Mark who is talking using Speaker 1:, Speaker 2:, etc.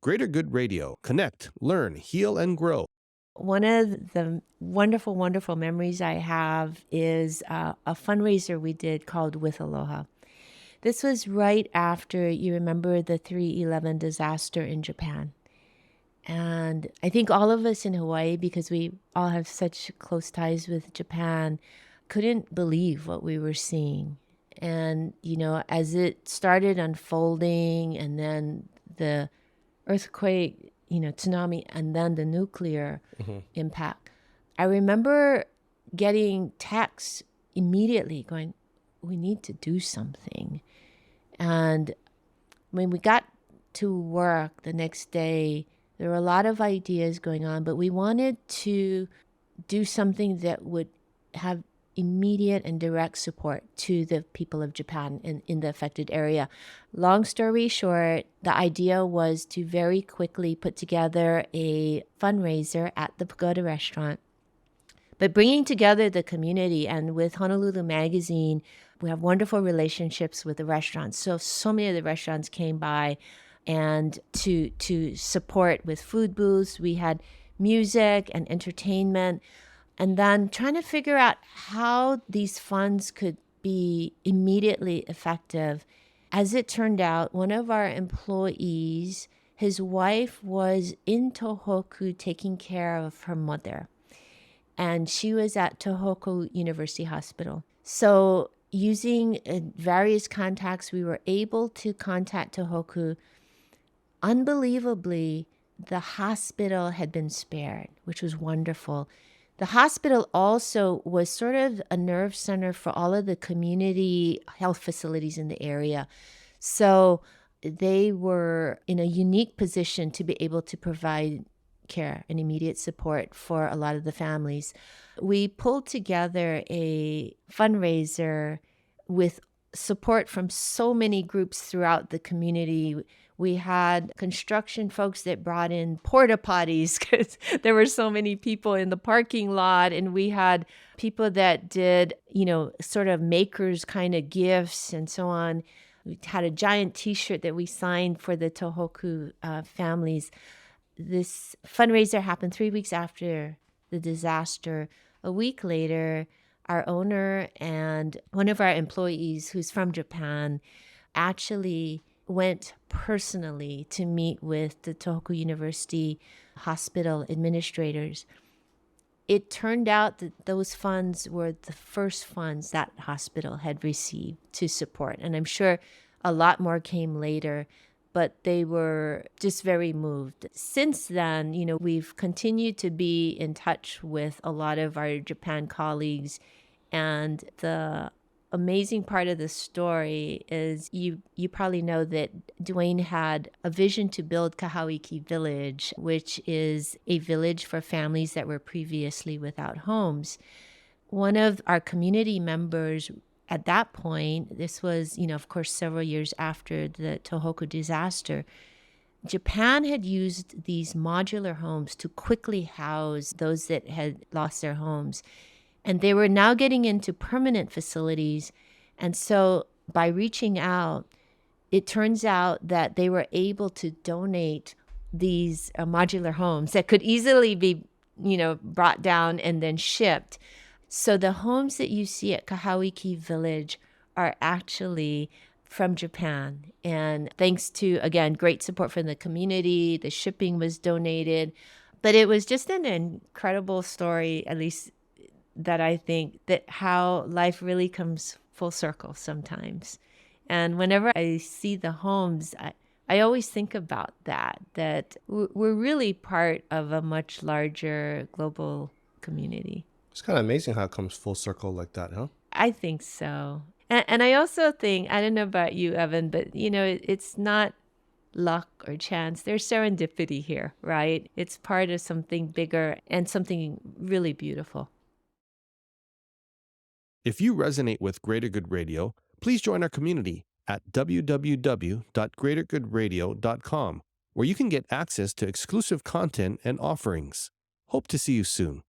Speaker 1: Greater Good Radio. Connect, learn, heal, and grow.
Speaker 2: One of the wonderful, wonderful memories I have is a fundraiser we did called With Aloha. This was right after, you remember, the 3/11 disaster in Japan. And I think all of us in Hawaii, because we all have such close ties with Japan, couldn't believe what we were seeing. And, as it started unfolding, and then the earthquake, tsunami, and then the nuclear impact, I remember getting texts immediately going, we need to do something. And when we got to work the next day, there were a lot of ideas going on, but we wanted to do something that would have immediate and direct support to the people of Japan in the affected area. Long story short, the idea was to very quickly put together a fundraiser at the Pagoda restaurant, but bringing together the community. And with Honolulu Magazine, we have wonderful relationships with the restaurants. So many of the restaurants came by and to support with food booths. We had music and entertainment. And then trying to figure out how these funds could be immediately effective. As it turned out, one of our employees, his wife was in Tohoku taking care of her mother. And she was at Tohoku University Hospital. So using various contacts, we were able to contact Tohoku. Unbelievably, the hospital had been spared, which was wonderful. The hospital also was sort of a nerve center for all of the community health facilities in the area. So they were in a unique position to be able to provide care and immediate support for a lot of the families. We pulled together a fundraiser with support from so many groups throughout the community. We had construction folks that brought in porta potties because there were so many people in the parking lot. And we had people that did, sort of makers kind of gifts and so on. We had a giant T-shirt that we signed for the Tohoku families. This fundraiser happened 3 weeks after the disaster. A week later, our owner and one of our employees who's from Japan actually went personally to meet with the Tohoku University hospital administrators. It turned out that those funds were the first funds that hospital had received to support. And I'm sure a lot more came later, but they were just very moved. Since then, we've continued to be in touch with a lot of our Japan colleagues. And the amazing part of the story is you probably know that Dwayne had a vision to build Kahauiki Village, which is a village for families that were previously without homes. One of our community members at that point, this was, of course, several years after the Tohoku disaster, Japan had used these modular homes to quickly house those that had lost their homes. And they were now getting into permanent facilities. And so by reaching out, it turns out that they were able to donate these modular homes that could easily be, brought down and then shipped. So the homes that you see at Kahauiki Village are actually from Japan. And thanks to, again, great support from the community, the shipping was donated. But it was just an incredible story, at least that I think that how life really comes full circle sometimes. And whenever I see the homes, I always think about that we're really part of a much larger global community.
Speaker 1: It's kind of amazing how it comes full circle like that, huh?
Speaker 2: I think so. And I also think, I don't know about you, Evan, but it's not luck or chance. There's serendipity here, right? It's part of something bigger and something really beautiful.
Speaker 1: If you resonate with Greater Good Radio, please join our community at www.greatergoodradio.com, where you can get access to exclusive content and offerings. Hope to see you soon.